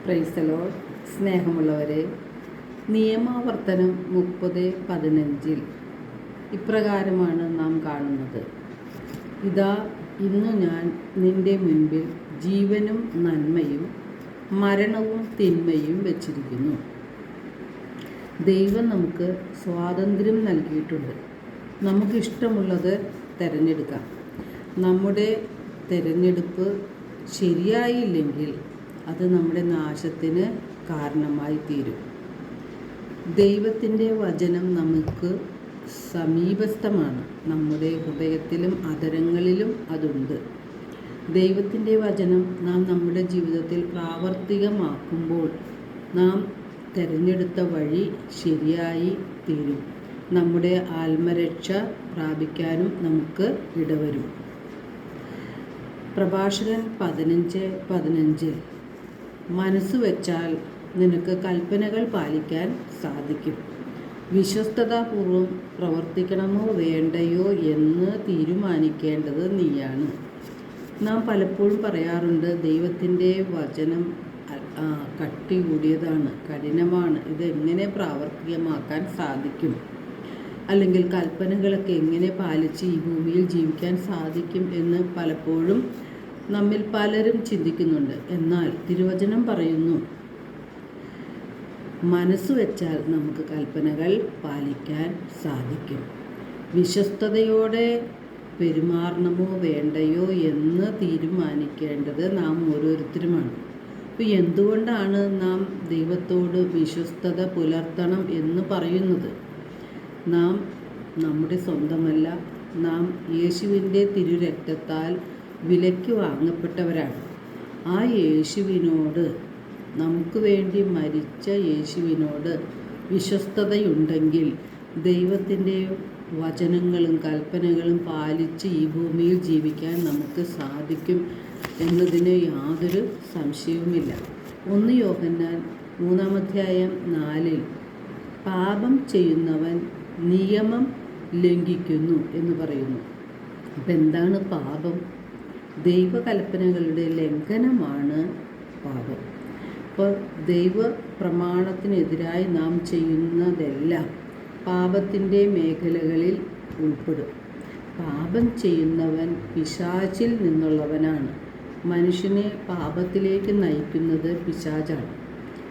Praise the Lord. സ്നേഹമുള്ളവരെ, നിയമാവർത്തനം 30:15 ഇപ്രകാരമാണ് നാം കാണുന്നത്. ഇതാ, ഇന്നു ഞാൻ നിന്റെ മുൻപിൽ ജീവനും നന്മയും മരണവും തിന്മയും വെച്ചിരിക്കുന്നു. ദൈവം നമുക്ക് സ്വാതന്ത്ര്യം നൽകിയിട്ടുണ്ട്. നമുക്കിഷ്ടമുള്ളത് തിരഞ്ഞെടുക്കാം. നമ്മുടെ തിരഞ്ഞെടുപ്പ് ശരിയായില്ലെങ്കിൽ അത് നമ്മുടെ നാശത്തിന് കാരണമായി തീരും. ദൈവത്തിൻ്റെ വചനം നമുക്ക് സമീപസ്ഥമാണ്. നമ്മുടെ ഹൃദയത്തിലും അധരങ്ങളിലും അതുണ്ട്. ദൈവത്തിൻ്റെ വചനം നാം നമ്മുടെ ജീവിതത്തിൽ പ്രാവർത്തികമാക്കുമ്പോൾ നാം തിരഞ്ഞെടുത്ത വഴി ശരിയായി തീരും. നമ്മുടെ ആത്മരക്ഷ പ്രാപിക്കാനും നമുക്ക് ഇടവരും. പ്രഭാഷകൻ 15:15 മനസ്സ് വെച്ചാൽ നിനക്ക് കൽപ്പനകൾ പാലിക്കാൻ സാധിക്കും. വിശ്വസ്തതാപൂർവം പ്രവർത്തിക്കണമോ വേണ്ടയോ എന്ന് തീരുമാനിക്കേണ്ടത് നീയാണ്. നാം പലപ്പോഴും പറയാറുണ്ട്, ദൈവത്തിൻ്റെ വചനം കട്ടി കൂടിയതാണ്, കഠിനമാണ്, ഇതെങ്ങനെ പ്രാവർത്തികമാക്കാൻ സാധിക്കും, അല്ലെങ്കിൽ കൽപ്പനകളൊക്കെ എങ്ങനെ പാലിച്ച് ഈ ഭൂമിയിൽ ജീവിക്കാൻ സാധിക്കും എന്ന് പലപ്പോഴും നമ്മിൽ പലരും ചിന്തിക്കുന്നുണ്ട്. എന്നാൽ തിരുവചനം പറയുന്നു, മനസ്സ് വെച്ചാൽ നമുക്ക് കൽപ്പനകൾ പാലിക്കാൻ സാധിക്കും. വിശ്വസ്തയോടെ പെരുമാറണമോ വേണ്ടയോ എന്ന് തീരുമാനിക്കേണ്ടത് നാം ഓരോരുത്തരുമാണ്. അപ്പോൾ എന്തുകൊണ്ടാണ് നാം ദൈവത്തോട് വിശ്വസ്തത പുലർത്തണം എന്ന് പറയുന്നത്? നാം നമ്മുടെ സ്വന്തമല്ല, നാം യേശുവിൻ്റെ തിരുരക്തത്താൽ വിലയ്ക്ക് വാങ്ങപ്പെട്ടവരാണ്. ആ യേശുവിനോട്, നമുക്ക് വേണ്ടി മരിച്ച യേശുവിനോട് വിശ്വസ്തതയുണ്ടെങ്കിൽ ദൈവത്തിൻ്റെ വചനങ്ങളും കൽപ്പനകളും പാലിച്ച് ഈ ഭൂമിയിൽ ജീവിക്കാൻ നമുക്ക് സാധിക്കും എന്നതിന് യാതൊരു സംശയവുമില്ല. 1 യോഹന്നാൻ 3:4 പാപം ചെയ്യുന്നവൻ നിയമം ലംഘിക്കുന്നു എന്ന് പറയുന്നു. അപ്പം എന്താണ് പാപം? ദൈവകൽപ്പനകളുടെ ലംഘനമാണ് പാപം. അപ്പോൾ ദൈവ പ്രമാണത്തിനെതിരായി നാം ചെയ്യുന്നതെല്ലാം പാപത്തിൻ്റെ മേഖലകളിൽ ഉൾപ്പെടും. പാപം ചെയ്യുന്നവൻ പിശാചിൽ നിന്നുള്ളവനാണ്. മനുഷ്യനെ പാപത്തിലേക്ക് നയിക്കുന്നത് പിശാചാണ്.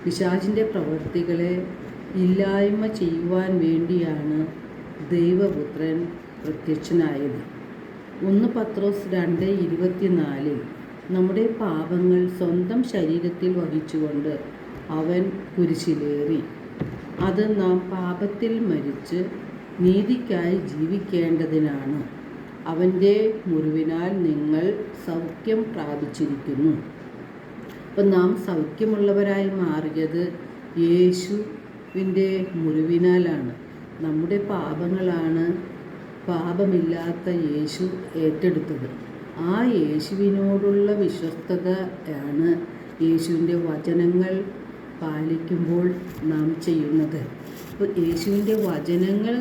പിശാചിൻ്റെ പ്രവൃത്തികളെ ഇല്ലായ്മ ചെയ്യുവാൻ വേണ്ടിയാണ് ദൈവപുത്രൻ പ്രത്യക്ഷനായത്. 1 പത്രോസ് 2:24 നമ്മുടെ പാപങ്ങൾ സ്വന്തം ശരീരത്തിൽ വഹിച്ചുകൊണ്ട് അവൻ കുരിശിലേറി. അത് നാം പാപത്തിൽ മരിച്ച് നീതിക്കായി ജീവിക്കേണ്ടതിനാണ്. അവൻ്റെ മുറിവിനാൽ നിങ്ങൾ സൗഖ്യം പ്രാപിച്ചിരിക്കുന്നു. അപ്പം നാം സൗഖ്യമുള്ളവരായി മാറിയത് യേശുവിൻ്റെ മുറിവിനാലാണ്. നമ്മുടെ പാപങ്ങളാണ് പാപമില്ലാത്ത യേശു ഏറ്റെടുത്തത്. ആ യേശുവിനോടുള്ള വിശ്വസ്തതയാണ് യേശുവിൻ്റെ വചനങ്ങൾ പാലിക്കുമ്പോൾ നാം ചെയ്യുന്നത്. അപ്പോൾ യേശുവിൻ്റെ വചനങ്ങൾ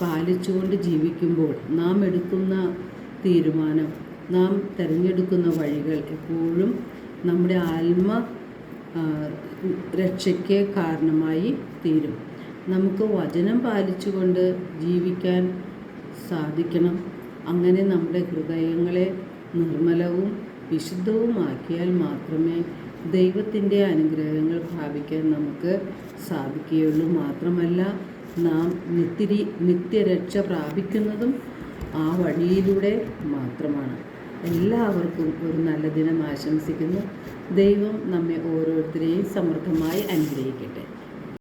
പാലിച്ചുകൊണ്ട് ജീവിക്കുമ്പോൾ നാം എടുക്കുന്ന തീരുമാനം, നാം തിരഞ്ഞെടുക്കുന്ന വഴികൾ എപ്പോഴും നമ്മുടെ ആത്മ രക്ഷയ്ക്ക് കാരണമായി തീരും. നമുക്ക് വചനം പാലിച്ചുകൊണ്ട് ജീവിക്കാൻ സാധിക്കണം. അങ്ങനെ നമ്മുടെ ഹൃദയങ്ങളെ നിർമ്മലവും വിശുദ്ധവുമാക്കിയാൽ മാത്രമേ ദൈവത്തിൻ്റെ അനുഗ്രഹങ്ങൾ പ്രാപിക്കാൻ നമുക്ക് സാധിക്കുകയുള്ളൂ. മാത്രമല്ല, നാം നിത്യരക്ഷ പ്രാപിക്കുന്നതും ആ വഴിയിലൂടെ മാത്രമാണ്. എല്ലാവർക്കും ഒരു നല്ല ദിനം ആശംസിക്കുന്നു. ദൈവം നമ്മെ ഓരോരുത്തരെയും സമൃദ്ധമായി അനുഗ്രഹിക്കട്ടെ.